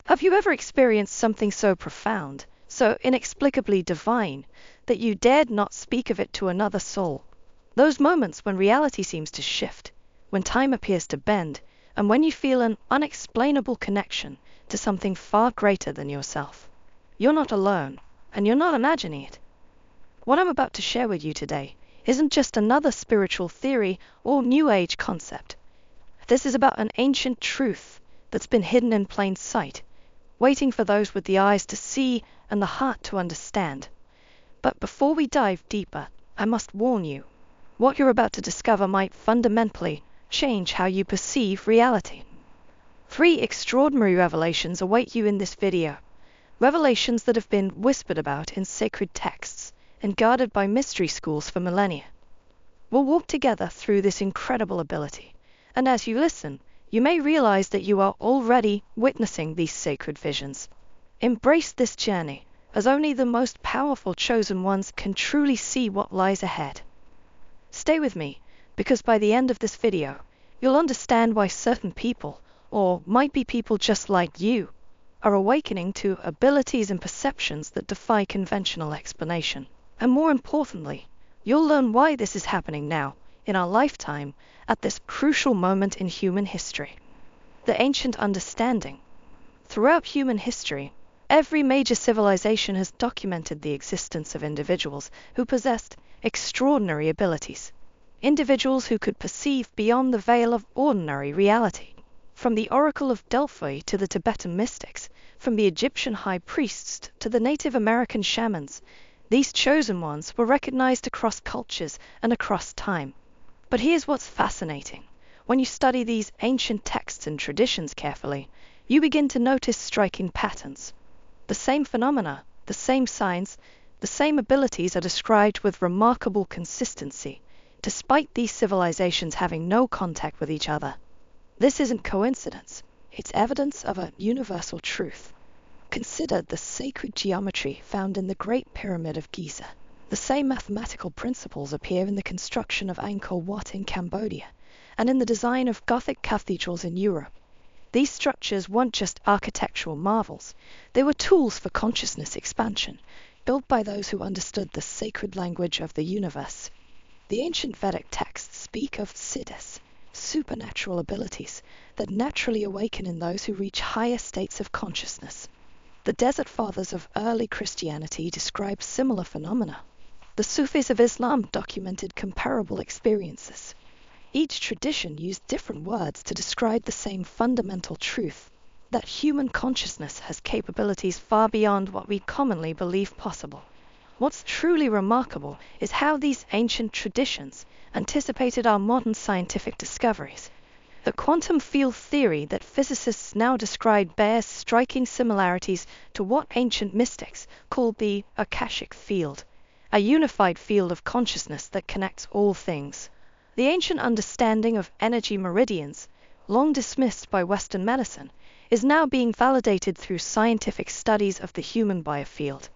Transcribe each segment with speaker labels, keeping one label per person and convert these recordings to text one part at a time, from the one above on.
Speaker 1: Have you ever experienced something so profound, so inexplicably divine, that you dared not speak of it to another soul? Those moments when reality seems to shift, when time appears to bend, and when you feel an unexplainable connection to something far greater than yourself. You're not alone, and you're not imagining it. What I'm about to share with you today isn't just another spiritual theory or New Age concept. This is about an ancient truth that's been hidden in plain sight, waiting for those with the eyes to see and the heart to understand. But before we dive deeper, I must warn you, what you're about to discover might fundamentally change how you perceive reality. 3 extraordinary revelations await you in this video. Revelations that have been whispered about in sacred texts and guarded by mystery schools for millennia. We'll walk together through this incredible ability, and as you listen, you may realize that you are already witnessing these sacred visions. Embrace this journey, as only the most powerful chosen ones can truly see what lies ahead. Stay with me, because by the end of this video, you'll understand why certain people, or might be people just like you, are awakening to abilities and perceptions that defy conventional explanation. And more importantly, you'll learn why this is happening now, in our lifetime, at this crucial moment in human history. The ancient understanding. Throughout human history, every major civilization has documented the existence of individuals who possessed extraordinary abilities. Individuals who could perceive beyond the veil of ordinary reality. From the Oracle of Delphi to the Tibetan mystics, from the Egyptian high priests to the Native American shamans, these chosen ones were recognized across cultures and across time. But here's what's fascinating. When you study these ancient texts and traditions carefully, you begin to notice striking patterns. The same phenomena, the same signs, the same abilities are described with remarkable consistency, despite these civilizations having no contact with each other. This isn't coincidence, it's evidence of a universal truth. Consider the sacred geometry found in the Great Pyramid of Giza. The same mathematical principles appear in the construction of Angkor Wat in Cambodia, and in the design of Gothic cathedrals in Europe. These structures weren't just architectural marvels, they were tools for consciousness expansion, built by those who understood the sacred language of the universe. The ancient Vedic texts speak of siddhis, supernatural abilities that naturally awaken in those who reach higher states of consciousness. The Desert Fathers of early Christianity describe similar phenomena. The Sufis of Islam documented comparable experiences. Each tradition used different words to describe the same fundamental truth, that human consciousness has capabilities far beyond what we commonly believe possible. What's truly remarkable is how these ancient traditions anticipated our modern scientific discoveries. The quantum field theory that physicists now describe bears striking similarities to what ancient mystics called the Akashic field, a unified field of consciousness that connects all things. The ancient understanding of energy meridians, long dismissed by Western medicine, is now being validated through scientific studies of the human biofield.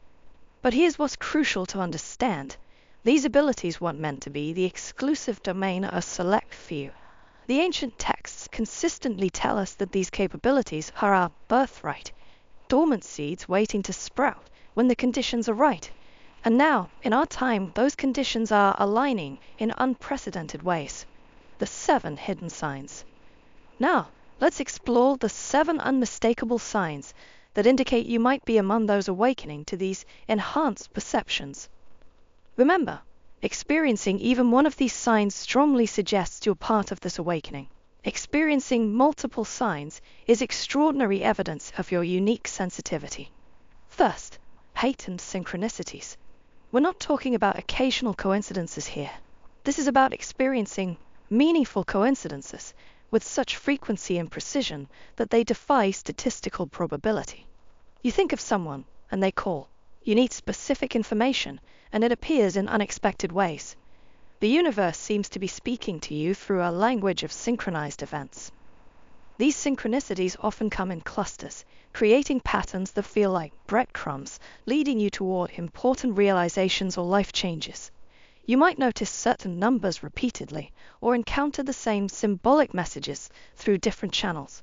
Speaker 1: But here's what's crucial to understand. These abilities weren't meant to be the exclusive domain of a select few. The ancient texts consistently tell us that these capabilities are our birthright, dormant seeds waiting to sprout when the conditions are right. And now, in our time, those conditions are aligning in unprecedented ways. The 7 hidden signs. Now, let's explore the 7 unmistakable signs that indicate you might be among those awakening to these enhanced perceptions. Remember, experiencing even one of these signs strongly suggests you're part of this awakening. Experiencing multiple signs is extraordinary evidence of your unique sensitivity. First, heightened synchronicities. We're not talking about occasional coincidences here. This is about experiencing meaningful coincidences with such frequency and precision that they defy statistical probability. You think of someone, and they call. You need specific information, and it appears in unexpected ways. The universe seems to be speaking to you through a language of synchronized events. These synchronicities often come in clusters, creating patterns that feel like breadcrumbs, leading you toward important realizations or life changes. You might notice certain numbers repeatedly, or encounter the same symbolic messages through different channels.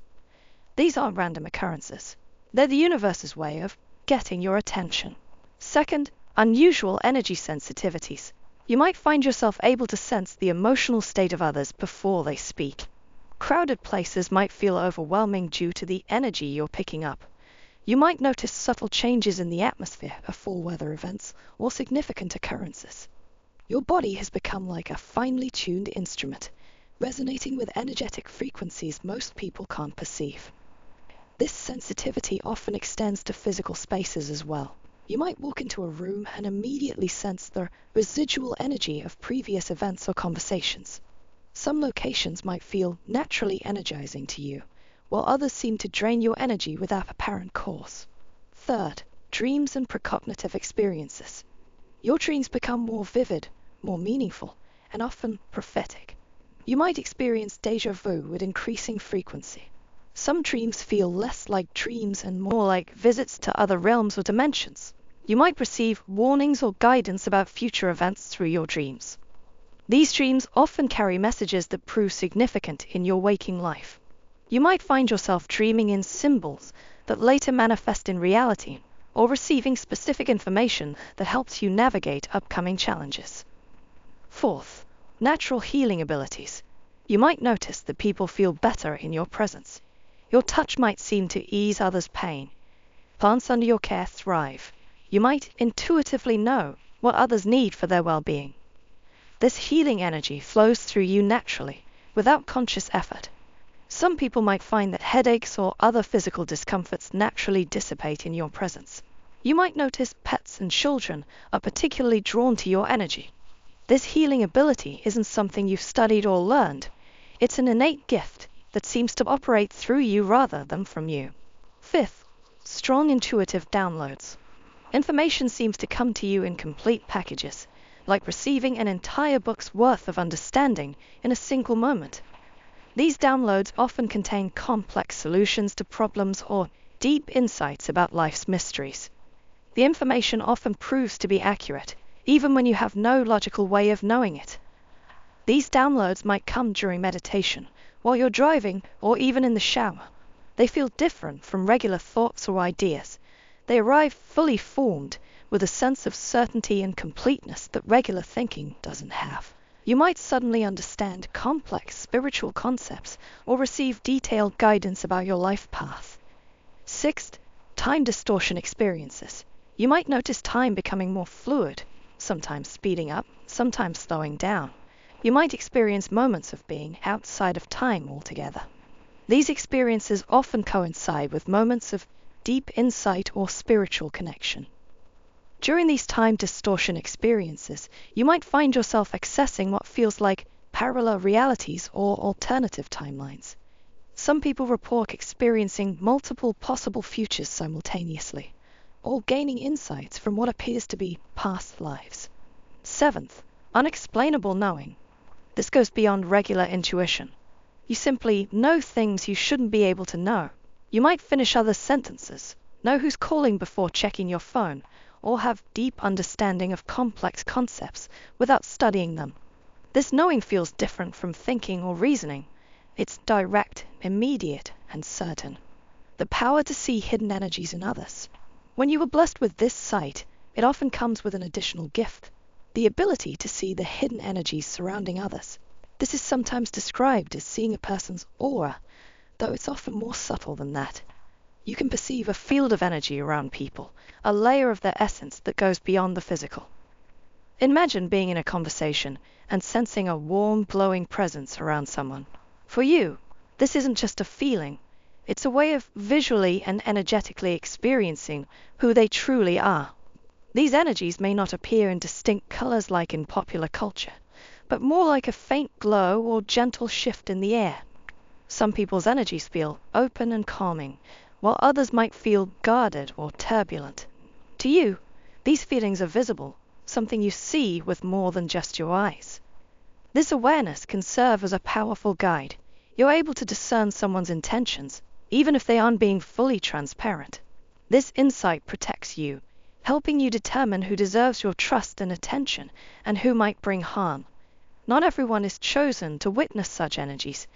Speaker 1: These aren't random occurrences. They're the universe's way of getting your attention. Second, unusual energy sensitivities. You might find yourself able to sense the emotional state of others before they speak. Crowded places might feel overwhelming due to the energy you're picking up. You might notice subtle changes in the atmosphere before weather events or significant occurrences. Your body has become like a finely tuned instrument, resonating with energetic frequencies most people can't perceive. This sensitivity often extends to physical spaces as well. You might walk into a room and immediately sense the residual energy of previous events or conversations. Some locations might feel naturally energizing to you, while others seem to drain your energy without apparent cause. Third, dreams and precognitive experiences. Your dreams become more vivid, more meaningful, and often prophetic. You might experience déjà vu with increasing frequency. Some dreams feel less like dreams and more like visits to other realms or dimensions. You might receive warnings or guidance about future events through your dreams. These dreams often carry messages that prove significant in your waking life. You might find yourself dreaming in symbols that later manifest in reality, or receiving specific information that helps you navigate upcoming challenges. Fourth, natural healing abilities. You might notice that people feel better in your presence. Your touch might seem to ease others' pain. Plants under your care thrive. You might intuitively know what others need for their well-being. This healing energy flows through you naturally, without conscious effort. Some people might find that headaches or other physical discomforts naturally dissipate in your presence. You might notice pets and children are particularly drawn to your energy. This healing ability isn't something you've studied or learned. It's an innate gift that seems to operate through you rather than from you. Fifth, strong intuitive downloads. Information seems to come to you in complete packages, like receiving an entire book's worth of understanding in a single moment. These downloads often contain complex solutions to problems or deep insights about life's mysteries. The information often proves to be accurate, even when you have no logical way of knowing it. These downloads might come during meditation, while you're driving, or even in the shower. They feel different from regular thoughts or ideas. They arrive fully formed, with a sense of certainty and completeness that regular thinking doesn't have. You might suddenly understand complex spiritual concepts or receive detailed guidance about your life path. Sixth, time distortion experiences. You might notice time becoming more fluid, sometimes speeding up, sometimes slowing down. You might experience moments of being outside of time altogether. These experiences often coincide with moments of deep insight or spiritual connection. During these time distortion experiences, you might find yourself accessing what feels like parallel realities or alternative timelines. Some people report experiencing multiple possible futures simultaneously, or gaining insights from what appears to be past lives. Seventh, unexplainable knowing. This goes beyond regular intuition. You simply know things you shouldn't be able to know. You might finish other sentences, know who's calling before checking your phone, or have deep understanding of complex concepts without studying them. This knowing feels different from thinking or reasoning. It's direct, immediate, and certain. The power to see hidden energies in others. When you are blessed with this sight, it often comes with an additional gift, the ability to see the hidden energies surrounding others. This is sometimes described as seeing a person's aura, though it's often more subtle than that. You can perceive a field of energy around people, a layer of their essence that goes beyond the physical. Imagine being in a conversation and sensing a warm, glowing presence around someone. For you, this isn't just a feeling, it's a way of visually and energetically experiencing who they truly are. These energies may not appear in distinct colors like in popular culture, but more like a faint glow or gentle shift in the air. Some people's energies feel open and calming, while others might feel guarded or turbulent. To you, these feelings are visible, something you see with more than just your eyes. This awareness can serve as a powerful guide. You're able to discern someone's intentions, even if they aren't being fully transparent. This insight protects you, helping you determine who deserves your trust and attention and who might bring harm. Not everyone is chosen to witness such energies,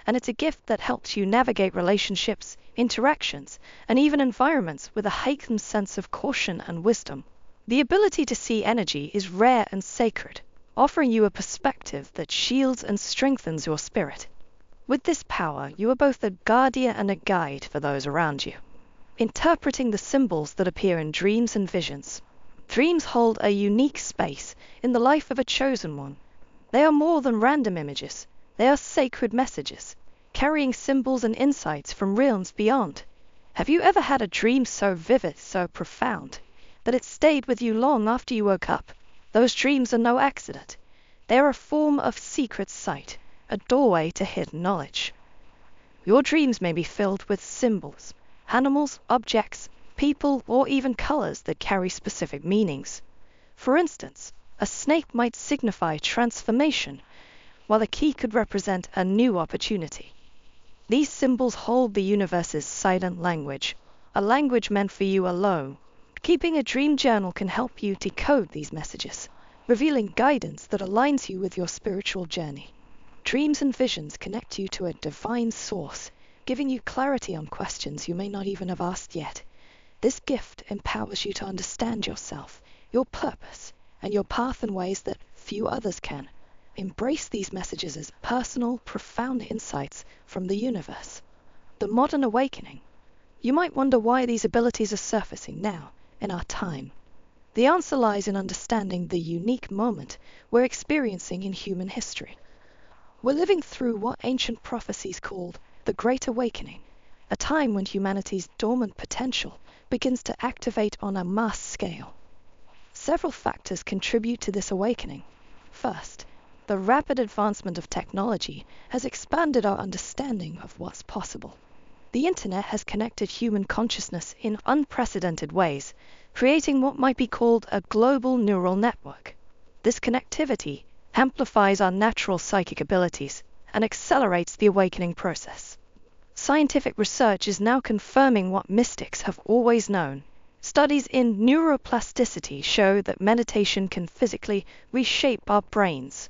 Speaker 1: and it's a gift that helps you navigate relationships, interactions, and even environments with a heightened sense of caution and wisdom. The ability to see energy is rare and sacred, offering you a perspective that shields and strengthens your spirit. With this power, you are both a guardian and a guide for those around you. Interpreting the symbols that appear in dreams and visions. Dreams hold a unique space in the life of a chosen one. They are more than random images. They are sacred messages, carrying symbols and insights from realms beyond. Have you ever had a dream so vivid, so profound, that it stayed with you long after you woke up? Those dreams are no accident. They are a form of secret sight, a doorway to hidden knowledge. Your dreams may be filled with symbols, animals, objects, people, or even colors that carry specific meanings. For instance, a snake might signify transformation, while a key could represent a new opportunity. These symbols hold the universe's silent language, a language meant for you alone. Keeping a dream journal can help you decode these messages, revealing guidance that aligns you with your spiritual journey. Dreams and visions connect you to a divine source, giving you clarity on questions you may not even have asked yet. This gift empowers you to understand yourself, your purpose, and your path in ways that few others can. Embrace these messages as personal, profound insights from the universe. The modern awakening. You might wonder why these abilities are surfacing now, in our time. The answer lies in understanding the unique moment we're experiencing in human history. We're living through what ancient prophecies called the Great Awakening, a time when humanity's dormant potential begins to activate on a mass scale. Several factors contribute to this awakening. First, the rapid advancement of technology has expanded our understanding of what's possible. The internet has connected human consciousness in unprecedented ways, creating what might be called a global neural network. This connectivity amplifies our natural psychic abilities and accelerates the awakening process. Scientific research is now confirming what mystics have always known. Studies in neuroplasticity show that meditation can physically reshape our brains.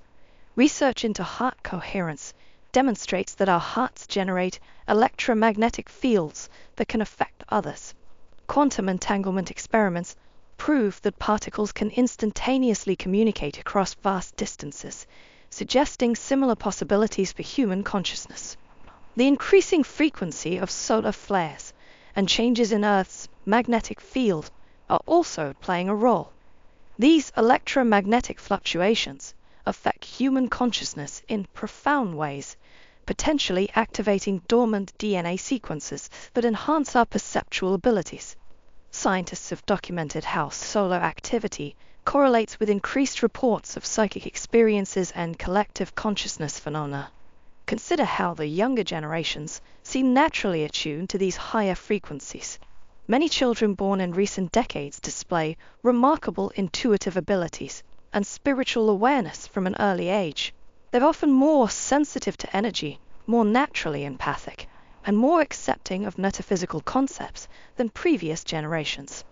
Speaker 1: Research into heart coherence demonstrates that our hearts generate electromagnetic fields that can affect others. Quantum entanglement experiments prove that particles can instantaneously communicate across vast distances, suggesting similar possibilities for human consciousness. The increasing frequency of solar flares and changes in Earth's magnetic field are also playing a role. These electromagnetic fluctuations affect human consciousness in profound ways, potentially activating dormant DNA sequences that enhance our perceptual abilities. Scientists have documented how solar activity correlates with increased reports of psychic experiences and collective consciousness phenomena. Consider how the younger generations seem naturally attuned to these higher frequencies. Many children born in recent decades display remarkable intuitive abilities and spiritual awareness from an early age. They're often more sensitive to energy, more naturally empathic, and more accepting of metaphysical concepts than previous generations.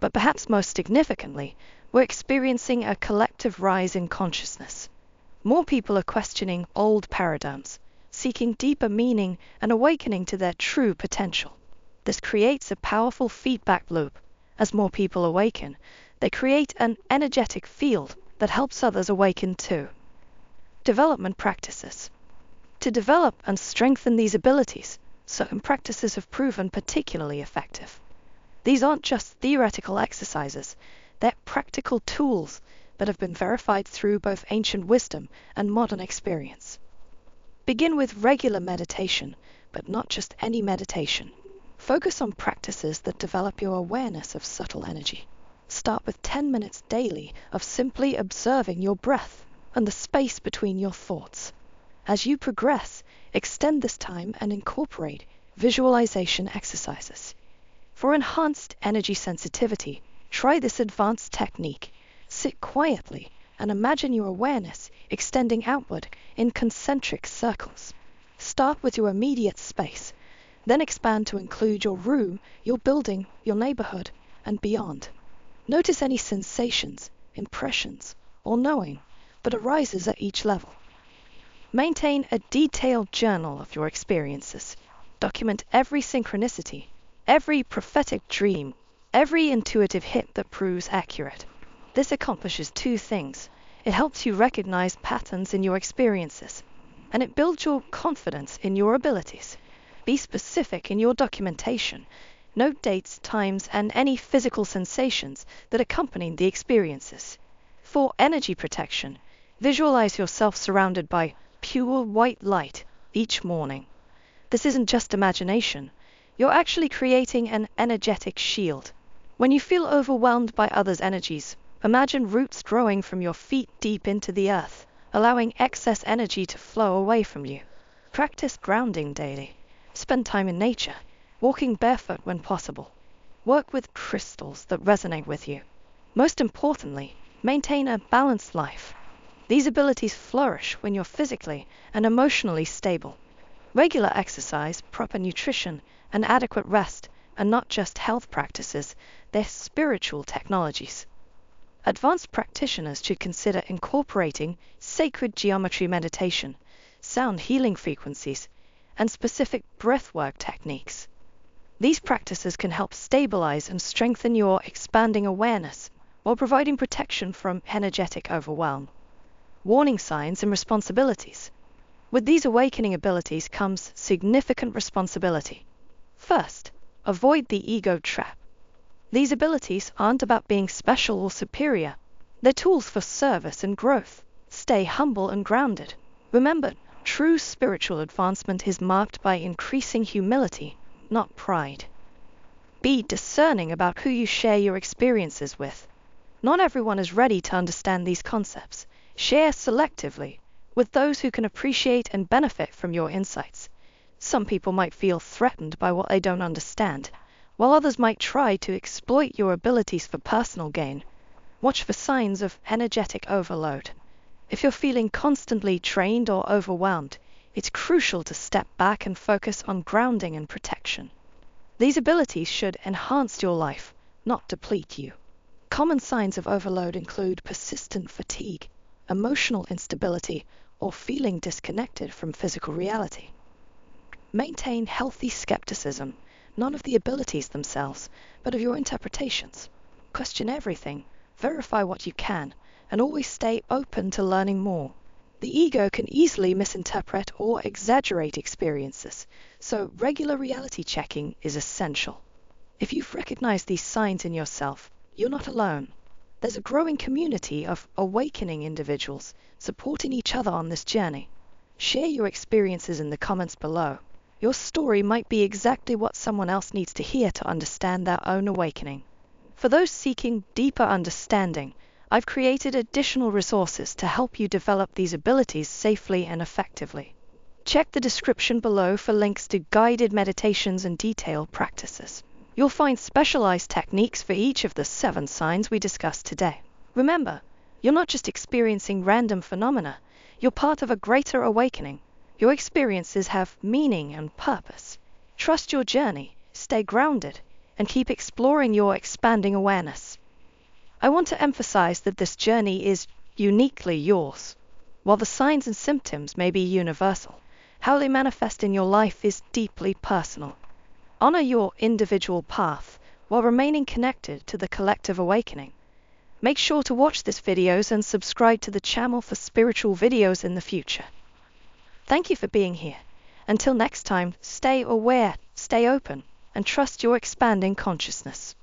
Speaker 1: But perhaps most significantly, we're experiencing a collective rise in consciousness. More people are questioning old paradigms, seeking deeper meaning and awakening to their true potential. This creates a powerful feedback loop. As more people awaken, they create an energetic field that helps others awaken too. Development practices. To develop and strengthen these abilities, certain practices have proven particularly effective. These aren't just theoretical exercises, they're practical tools that have been verified through both ancient wisdom and modern experience. Begin with regular meditation, but not just any meditation. Focus on practices that develop your awareness of subtle energy. Start with 10 minutes daily of simply observing your breath and the space between your thoughts. As you progress, extend this time and incorporate visualization exercises. For enhanced energy sensitivity, try this advanced technique. Sit quietly and imagine your awareness extending outward in concentric circles. Start with your immediate space, then expand to include your room, your building, your neighborhood, and beyond. Notice any sensations, impressions, or knowing that arises at each level. Maintain a detailed journal of your experiences. Document every synchronicity, every prophetic dream, every intuitive hit that proves accurate. This accomplishes two things. It helps you recognize patterns in your experiences, and it builds your confidence in your abilities. Be specific in your documentation. Note dates, times, and any physical sensations that accompany the experiences. For energy protection, visualize yourself surrounded by pure white light each morning. This isn't just imagination. You're actually creating an energetic shield. When you feel overwhelmed by others' energies, imagine roots growing from your feet deep into the earth, allowing excess energy to flow away from you. Practice grounding daily. Spend time in nature, walking barefoot when possible. Work with crystals that resonate with you. Most importantly, maintain a balanced life. These abilities flourish when you're physically and emotionally stable. Regular exercise, proper nutrition, and adequate rest are not just health practices, they're spiritual technologies. Advanced practitioners should consider incorporating sacred geometry meditation, sound healing frequencies, and specific breathwork techniques. These practices can help stabilize and strengthen your expanding awareness while providing protection from energetic overwhelm. Warning signs and responsibilities. With these awakening abilities comes significant responsibility. First, avoid the ego trap. These abilities aren't about being special or superior. They're tools for service and growth. Stay humble and grounded. Remember, true spiritual advancement is marked by increasing humility, not pride. Be discerning about who you share your experiences with. Not everyone is ready to understand these concepts. Share selectively with those who can appreciate and benefit from your insights. Some people might feel threatened by what they don't understand, while others might try to exploit your abilities for personal gain. Watch for signs of energetic overload. If you're feeling constantly drained or overwhelmed, it's crucial to step back and focus on grounding and protection. These abilities should enhance your life, not deplete you. Common signs of overload include persistent fatigue, emotional instability, or feeling disconnected from physical reality. Maintain healthy skepticism, not of the abilities themselves, but of your interpretations. Question everything, verify what you can, and always stay open to learning more. The ego can easily misinterpret or exaggerate experiences, so regular reality checking is essential. If you've recognized these signs in yourself, you're not alone. There's a growing community of awakening individuals supporting each other on this journey. Share your experiences in the comments below. Your story might be exactly what someone else needs to hear to understand their own awakening. For those seeking deeper understanding, I've created additional resources to help you develop these abilities safely and effectively. Check the description below for links to guided meditations and detailed practices. You'll find specialized techniques for each of the 7 signs we discussed today. Remember, you're not just experiencing random phenomena, you're part of a greater awakening. Your experiences have meaning and purpose. Trust your journey, stay grounded, and keep exploring your expanding awareness. I want to emphasize that this journey is uniquely yours. While the signs and symptoms may be universal, how they manifest in your life is deeply personal. Honor your individual path while remaining connected to the collective awakening. Make sure to watch these videos and subscribe to the channel for spiritual videos in the future. Thank you for being here. Until next time, stay aware, stay open, and trust your expanding consciousness.